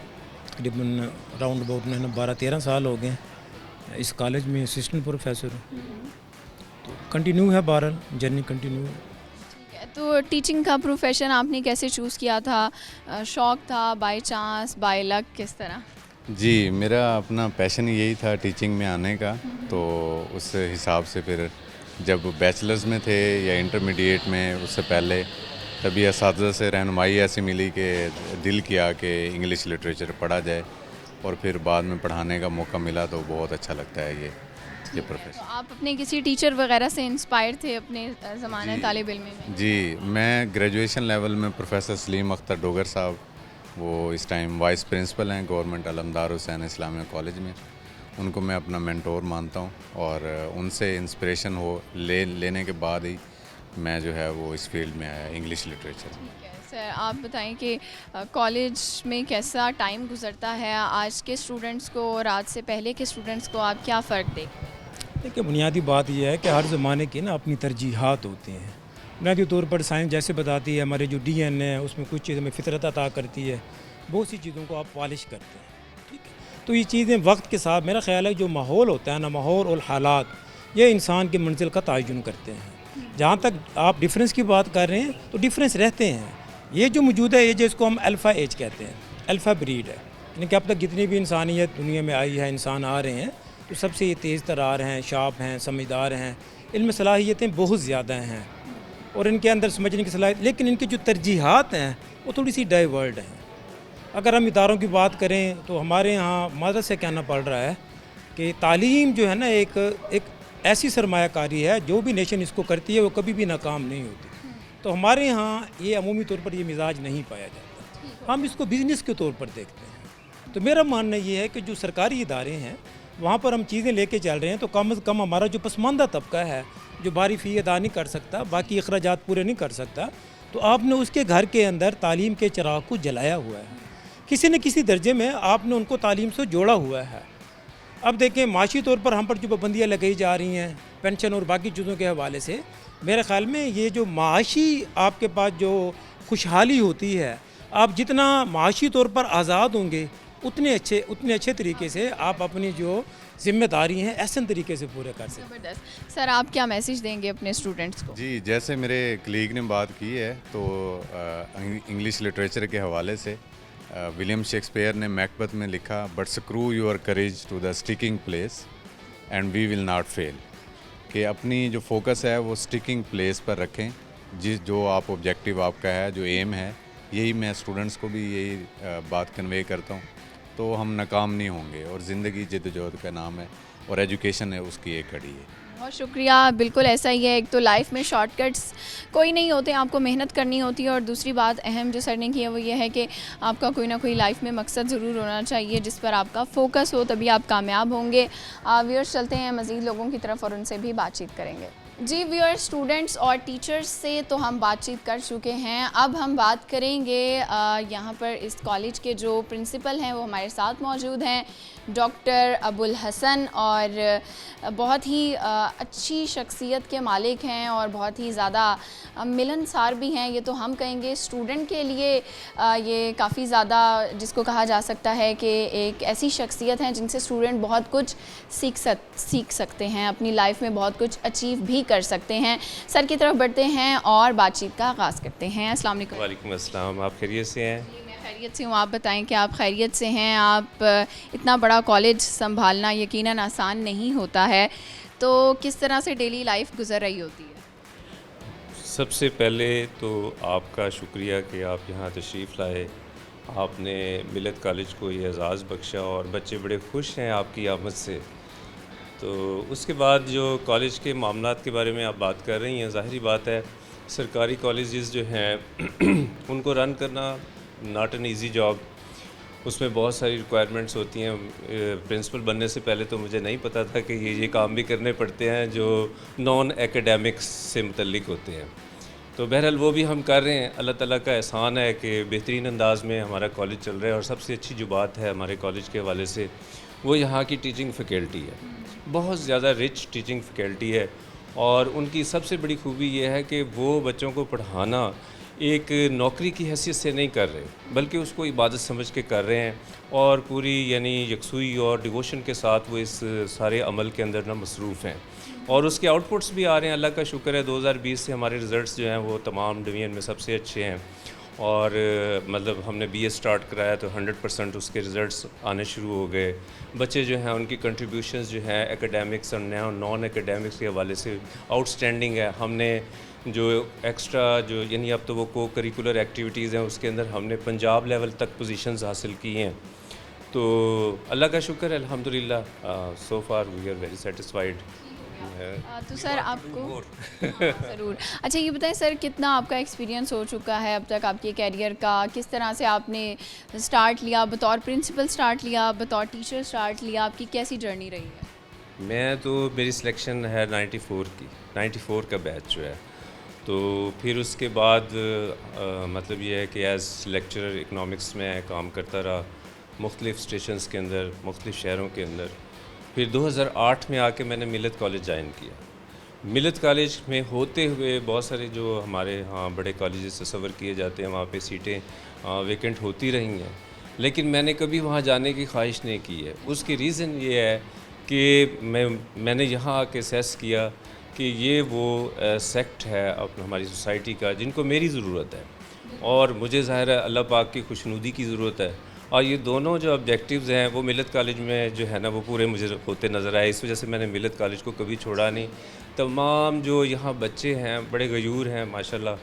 Speaker 14: तकरीबन राउंड अबाउट मैंने 12-13 साल हो गए इस कॉलेज में असिस्टेंट प्रोफेसर हूँ। तो कंटिन्यू है, बहरहाल जर्नी कंटिन्यू है।
Speaker 1: ठीक है, तो टीचिंग का प्रोफेशन आपने कैसे चूज़ किया था? शौक़ था, बाय चांस, बाय लक, किस तरह?
Speaker 13: जी, मेरा अपना पैशन यही था टीचिंग में आने का। तो उस हिसाब से फिर जब बैचलर्स में थे या इंटरमीडिएट में, उससे पहले तभी असातिज़ा से रहनुमाई ऐसी मिली कि दिल किया कि इंग्लिश लिटरेचर पढ़ा जाए और फिर बाद में पढ़ाने का मौका मिला तो बहुत अच्छा लगता है ये प्रोफेशन।
Speaker 1: तो आप अपने किसी टीचर वगैरह से इंस्पायर थे अपने ज़माने तालिब इल्म में?
Speaker 13: जी, मैं ग्रेजुएशन लेवल में प्रोफेसर सलीम अख्तर डोगर साहब, वो इस टाइम वाइस प्रिंसिपल हैं गवर्नमेंट अलमदार हुसैन इस्लामिया कॉलेज में, उनको मैं अपना मेंटोर मानता हूँ और उनसे इंस्पिरेशन लेने के बाद ही मैं जो है वो इस फील्ड में आया, इंग्लिश लिटरेचर।
Speaker 1: ठीक है सर, आप बताएं कि कॉलेज में कैसा टाइम गुजरता है आज के स्टूडेंट्स को और आज से पहले के स्टूडेंट्स को, आप क्या फ़र्क देखते हैं?
Speaker 14: देखिए, बुनियादी बात यह है कि हर ज़माने की ना अपनी तरजीहात होती हैं। बुनियादी तौर पर साइंस जैसे बताती है, हमारे जो DNA है उसमें कुछ चीज़ें हमें फितरत अता करती है, बहुत सी चीज़ों को आप पॉलिश करते हैं। ठीक है, तो ये चीज़ें वक्त के साथ, मेरा ख्याल है जो माहौल होता है ना, माहौल और हालात, ये इंसान की मंजिल का तयन करते हैं। जहाँ तक आप डिफरेंस की बात कर रहे हैं तो डिफरेंस रहते हैं। ये जो मौजूद है, ये जिसको हम अल्फ़ा एज कहते हैं, अल्फ़ा ब्रीड है, यानी कि अब तक जितनी भी इंसानियत दुनिया में आई है, इंसान आ रहे हैं, तो सबसे ये तेज़ तरार हैं, शार्प हैं, समझदार हैं, इनमें सलाहियतें बहुत ज़्यादा हैं और इनके अंदर समझने की सलाहियत, लेकिन इनकी जो तरजीहात हैं वो थोड़ी सी डाइवर्ट हैं। अगर हम इदारों की बात करें तो हमारे यहाँ मदद से कहना पड़ रहा है कि तालीम जो है ना एक ऐसी सरमायाकारी है, जो भी नेशन इसको करती है वो कभी भी नाकाम नहीं होती। तो हमारे यहाँ ये अमूमी तौर पर ये मिजाज नहीं पाया जाता, हम इसको बिज़नेस के तौर पर देखते हैं। तो मेरा मानना ये है कि जो सरकारी इदारे हैं वहाँ पर हम चीज़ें लेके चल रहे हैं, तो कम से कम हमारा जो पसमानदा तबका है, जो भारी फ़ी अदा नहीं कर सकता, बाकी अखराजात पूरे नहीं कर सकता, तो आपने उसके घर के अंदर तालीम के चिराग को जलाया हुआ है। किसी न किसी दर्जे में आपने उनको तालीम से जोड़ा हुआ है। अब देखें, माशी तौर पर हम पर जो पाबंदियाँ लगाई जा रही हैं पेंशन और बाकी चीज़ों के हवाले से, मेरे ख़्याल में ये जो माशी आपके पास जो खुशहाली होती है, आप जितना माशी तौर पर आज़ाद होंगे उतने अच्छे तरीके से आप अपनी जो जिम्मेदारी हैं ऐसे तरीके से पूरे कर सकते हैं।
Speaker 1: ज़बरदस्त। सर, आप क्या मैसेज देंगे अपने स्टूडेंट्स को?
Speaker 13: जी, जैसे मेरे कलीग ने बात की है तो इंग्लिश लिटरेचर के हवाले से विलियम शेक्सपियर ने मैकबेथ में लिखा, but screw your courage to the sticking place and we will not fail, कि अपनी जो फोकस है वो स्टिकिंग प्लेस पर रखें, जो आप ऑब्जेक्टिव आपका है, जो एम है, यही मैं स्टूडेंट्स को भी यही बात कन्वे करता हूँ, तो हम नाकाम नहीं होंगे। और ज़िंदगी जद्दोजहद का नाम है और एजुकेशन है उसकी एक कड़ी है।
Speaker 1: बहुत शुक्रिया, बिल्कुल ऐसा ही है। एक तो लाइफ में शॉर्टकट्स कोई नहीं होते, आपको मेहनत करनी होती है, और दूसरी बात अहम जो सर ने की है वो ये है कि आपका कोई ना कोई लाइफ में मकसद ज़रूर होना चाहिए जिस पर आपका फोकस हो, तभी आप कामयाब होंगे। व्यूअर्स, चलते हैं मज़ीद लोगों की तरफ और उनसे भी बातचीत करेंगे। जी व्यूअर्स, स्टूडेंट्स और टीचर्स से तो हम बातचीत कर चुके हैं, अब हम बात करेंगे यहाँ पर इस कॉलेज के जो प्रिंसिपल हैं वो हमारे साथ मौजूद हैं, डॉक्टर अबुल हसन, और बहुत ही अच्छी शख्सियत के मालिक हैं और बहुत ही ज़्यादा मिलनसार भी हैं। ये तो हम कहेंगे स्टूडेंट के लिए ये काफ़ी ज़्यादा, जिसको कहा जा सकता है कि एक ऐसी शख्सियत हैं जिनसे स्टूडेंट बहुत कुछ सीख सकते हैं, अपनी लाइफ में बहुत कुछ अचीव भी कर सकते हैं। सर की तरफ बढ़ते हैं और बातचीत का आगाज़ करते हैं। अस्सलाम वालेकुम।
Speaker 15: वालेकुम अस्सलाम, आप खैरियत से हैं?
Speaker 1: मैं खैरियत से हूँ, आप बताएं कि आप खैरियत से हैं? आप इतना बड़ा कॉलेज संभालना यकीनन आसान नहीं होता है, तो किस तरह से डेली लाइफ गुजर रही होती है?
Speaker 15: सबसे पहले तो आपका शुक्रिया कि आप यहाँ तशरीफ़ लाए। आपने मिलत कॉलेज को ये एज़ाज़ बख्शा और बच्चे बड़े खुश हैं आपकी आमद से। तो उसके बाद जो कॉलेज के मामलात के बारे में आप बात कर रही हैं, ज़ाहिरी बात है सरकारी कॉलेजेस जो हैं उनको रन करना नॉट एन ईज़ी जॉब। उसमें बहुत सारी रिक्वायरमेंट्स होती हैं। प्रिंसिपल बनने से पहले तो मुझे नहीं पता था कि ये काम भी करने पड़ते हैं जो नॉन एकेडमिक्स से मुतल्लिक होते हैं। तो बहरहाल वो भी हम कर रहे हैं। अल्लाह ताला का एहसान है कि बेहतरीन अंदाज में हमारा कॉलेज चल रहा है। और सबसे अच्छी जो बात है हमारे कॉलेज के हवाले से वो यहाँ की टीचिंग फैकल्टी है। बहुत ज़्यादा रिच टीचिंग फैकल्टी है और उनकी सबसे बड़ी खूबी ये है कि वो बच्चों को पढ़ाना एक नौकरी की हैसियत से नहीं कर रहे बल्कि उसको इबादत समझ के कर रहे हैं और पूरी यानी यकसुई और डिवोशन के साथ वो इस सारे अमल के अंदर ना मसरूफ़ हैं और उसके आउटपुट्स भी आ रहे हैं। अल्लाह का शुक्र है 2020 से हमारे रिज़ल्ट्स जो हैं वो तमाम डिवीज़न में सबसे अच्छे हैं और मतलब हमने BA स्टार्ट कराया तो 100% उसके रिज़ल्ट्स आने शुरू हो गए। बच्चे जो हैं उनकी कंट्रीब्यूशंस जो हैं एकेडमिक्स और नॉन एकेडमिक्स के हवाले से आउटस्टैंडिंग है। हमने जो एक्स्ट्रा जो यानी अब तो वो को करिकुलर एक्टिविटीज़ हैं उसके अंदर हमने पंजाब लेवल तक पोजीशंस हासिल की हैं। तो अल्लाह का शुक्र है अल्हम्दुलिल्लाह। So far we are very satisfied.
Speaker 1: तो सर आपको ज़रूर अच्छा ये बताएं सर कितना आपका एक्सपीरियंस हो चुका है अब तक आपके कैरियर का? किस तरह से आपने स्टार्ट लिया? बतौर प्रिंसिपल स्टार्ट लिया, बतौर टीचर स्टार्ट लिया? आपकी कैसी जर्नी रही है?
Speaker 15: मैं तो मेरी सिलेक्शन है 94 का बैच जो है। तो फिर उसके बाद मतलब ये है कि एज़ लेक्चरर इकनॉमिक्स में काम करता रहा मुख्तलिफ़ स्टेशंस के अंदर, मुख्तलिफ़ शहरों के अंदर। फिर 2008 में आके मैंने मिलत कॉलेज ज्वाइन किया। मिलत कॉलेज में होते हुए बहुत सारे जो हमारे यहाँ बड़े कॉलेजेस तस्वर किए जाते हैं वहाँ पे सीटें वेकेंट होती रही हैं, लेकिन मैंने कभी वहाँ जाने की ख्वाहिश नहीं की है। उसकी रीज़न ये है कि मैंने यहाँ आके सेस किया कि ये वो सेक्ट है अपना हमारी सोसाइटी का जिनको मेरी ज़रूरत है और मुझे ज़ाहिर है अल्लाह पाक की खुशनुदी की ज़रूरत है। और ये दोनों जो ऑब्जेक्टिव्स हैं वो मिलत कॉलेज में जो है ना वो पूरे मुझे होते नज़र आए। इस वजह से मैंने मिलत कॉलेज को कभी छोड़ा नहीं। तमाम जो यहाँ बच्चे हैं बड़े गयूर हैं माशाल्लाह।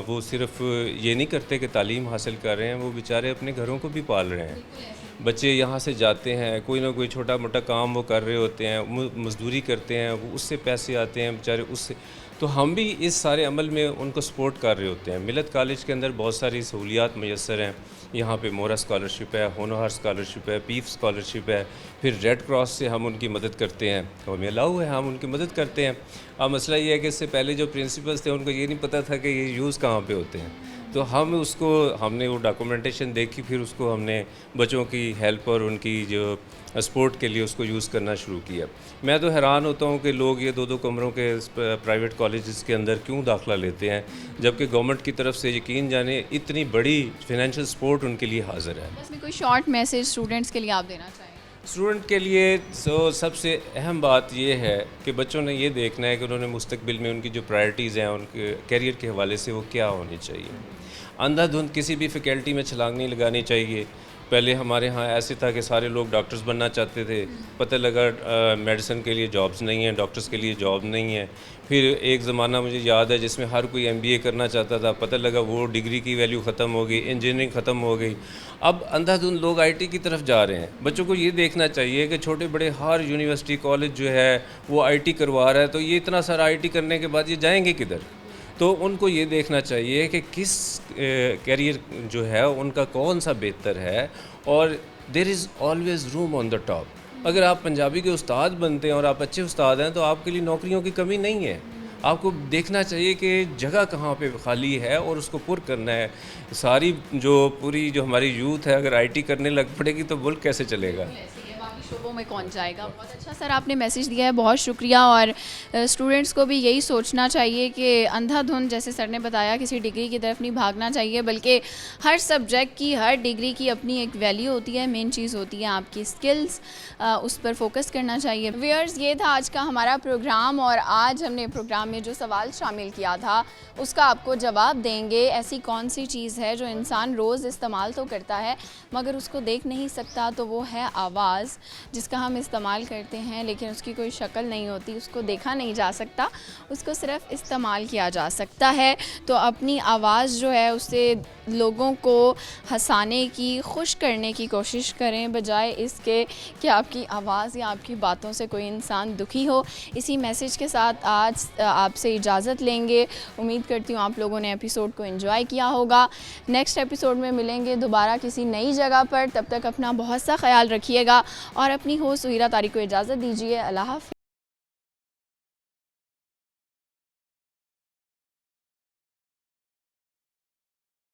Speaker 15: वो सिर्फ़ ये नहीं करते कि तालीम हासिल कर रहे हैं, वो बेचारे अपने घरों को भी पाल रहे हैं। बच्चे यहाँ से जाते हैं, कोई ना कोई छोटा मोटा काम वो कर रहे होते हैं, मजदूरी करते हैं, वो उससे पैसे आते हैं बेचारे उससे। तो हम भी इस सारे अमल में उनको सपोर्ट कर रहे होते हैं। मिलत कॉलेज के अंदर बहुत सारी सहूलियात मैसर हैं। यहाँ पे मोरा स्कॉलरशिप है, होनहार स्कॉलरशिप है, पीफ स्कॉलरशिप है। फिर रेड क्रॉस से हम उनकी मदद करते हैं, तो हमें अलाउ है हम उनकी मदद करते हैं। अब मसला ये है कि इससे पहले जो प्रिंसिपल्स थे उनको ये नहीं पता था कि ये यूज़ कहाँ पे होते हैं। तो हमने वो डॉक्यूमेंटेशन देखी, फिर उसको हमने बच्चों की हेल्प और उनकी जो सपोर्ट के लिए उसको यूज़ करना शुरू किया। मैं तो हैरान होता हूँ कि लोग ये 2-2 कमरों के प्राइवेट कॉलेजेस के अंदर क्यों दाखिला लेते हैं, जबकि गवर्नमेंट की तरफ से यकीन जाने इतनी बड़ी फिनेंशियल सपोर्ट उनके लिए हाजिर है।
Speaker 1: बस में कोई शॉर्ट मैसेज स्टूडेंट्स के लिए आप देना चाहें?
Speaker 15: स्टूडेंट के लिए तो सबसे अहम बात ये है कि बच्चों ने ये देखना है कि उन्होंने मुस्तकबिल में उनकी जो प्रायोरिटीज़ हैं उनके कैरियर के हवाले से वो क्या होनी चाहिए। अंधाधुंध किसी भी फैकल्टी में छलांग नहीं लगानी चाहिए। पहले हमारे यहाँ ऐसे था कि सारे लोग डॉक्टर्स बनना चाहते थे, पता लगा मेडिसिन के लिए जॉब्स नहीं हैं, डॉक्टर्स के लिए जॉब नहीं है। फिर एक ज़माना मुझे याद है जिसमें हर कोई MBA करना चाहता था, पता लगा वो डिग्री की वैल्यू ख़त्म हो गई, इंजीनियरिंग ख़त्म हो गई। अब अंधाधुंध लोग IT की तरफ जा रहे हैं। बच्चों को ये देखना चाहिए कि छोटे बड़े हर यूनिवर्सिटी कॉलेज जो है वो IT करवा रहा है, तो ये इतना सारा IT करने के बाद ये जाएंगे किधर? तो उनको ये देखना चाहिए कि किस कैरियर जो है उनका कौन सा बेहतर है। और there is always room on the top. अगर आप पंजाबी के उस्ताद बनते हैं और आप अच्छे उस्ताद हैं तो आपके लिए नौकरियों की कमी नहीं है। आपको देखना चाहिए कि जगह कहाँ पे खाली है और उसको पुर करना है। सारी पूरी जो हमारी यूथ है अगर IT करने लग पड़ेगी तो मुल्क कैसे चलेगा?
Speaker 1: शोबों में कौन जाएगा। बहुत अच्छा सर आपने मैसेज दिया है, बहुत शुक्रिया। और स्टूडेंट्स को भी यही सोचना चाहिए कि अंधाधुंध जैसे सर ने बताया किसी डिग्री की तरफ नहीं भागना चाहिए, बल्कि हर सब्जेक्ट की हर डिग्री की अपनी एक वैल्यू होती है। मेन चीज़ होती है आपकी स्किल्स, उस पर फोकस करना चाहिए। व्यूअर्स, ये था आज का हमारा प्रोग्राम और आज हमने प्रोग्राम में जो सवाल शामिल किया था उसका आपको जवाब देंगे। ऐसी कौन सी चीज़ है जो इंसान रोज़ इस्तेमाल तो करता है मगर उसको देख नहीं सकता, तो वो है आवाज़। जिसका हम इस्तेमाल करते हैं लेकिन उसकी कोई शक्ल नहीं होती, उसको देखा नहीं जा सकता, उसको सिर्फ़ इस्तेमाल किया जा सकता है। तो अपनी आवाज़ जो है उससे लोगों को हंसाने की, खुश करने की कोशिश करें, बजाय इसके कि आपकी आवाज़ या आपकी बातों से कोई इंसान दुखी हो। इसी मैसेज के साथ आज आपसे इजाज़त लेंगे। उम्मीद करती हूँ आप लोगों ने एपिसोड को एंजॉय किया होगा। नेक्स्ट एपिसोड में मिलेंगे दोबारा किसी नई जगह पर। तब तक अपना बहुत सा ख्याल रखिएगा और अपनी होस्ट सुहीरा तारिक को इजाज़त दीजिए। अल्लाह हाफ़िज़।